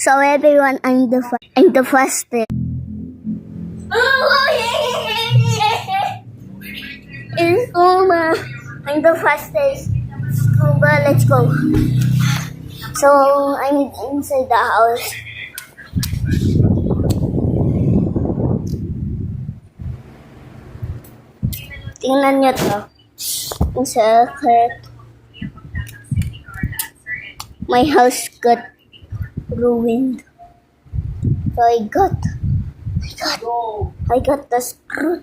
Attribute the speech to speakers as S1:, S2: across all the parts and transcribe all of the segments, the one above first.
S1: So everyone, I'm the fastest. In Scuba, I'm the fastest. Scuba, let's go. So I'm inside the house. Tingnan nyo to. Ang secret. My house got ruined. So I got the screw.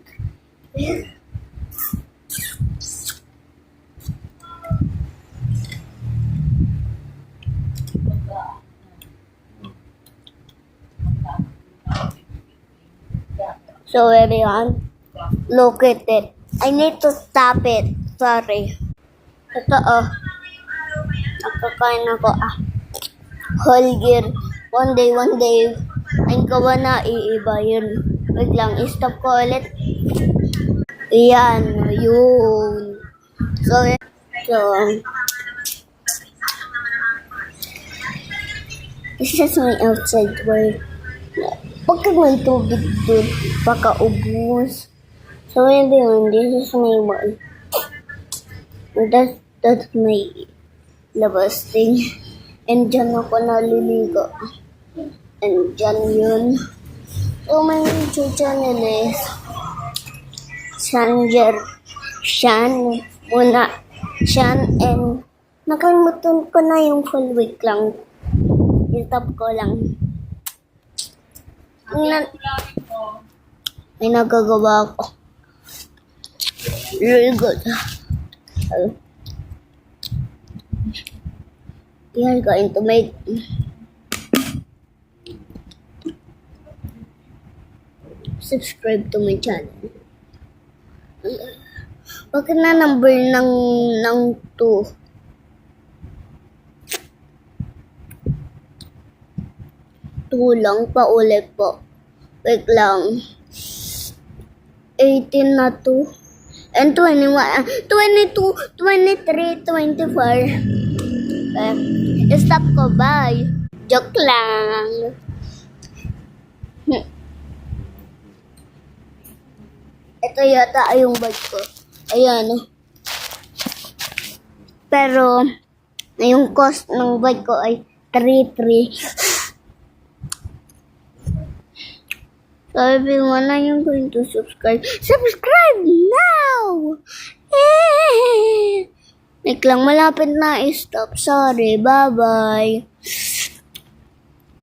S1: So everyone, look at it. I need to stop it. Sorry. Ito nakakain ako whole year. One day, ang gawa na iiba yun. Wait lang, i-stop ko ulit. Ayan, yun. So, this is my outside work. Pagka may tubig doon, baka ubus. So, everyone, this is my wall. That's my labas thing. And dyan ako naliligo. And dyan yun. So, my YouTube channel is Shan and nakalimutan ko na yung full week lang. I-top ko lang. May nagagawa ko. Really good. We are going to make subscribe to my channel. Bakit na number ng 2? Lang pa ulit po. Wait lang. 18 na 2. And 21, 22, 23, 24. Stop ko, bye. Joke lang. Ito yata ay yung bag ko. Ayan. Pero, yung cost ng bag ko ay 3,300. So everyone, I am going to subscribe. Subscribe now! Wait lang, malapit na i-stop. Sorry, bye-bye.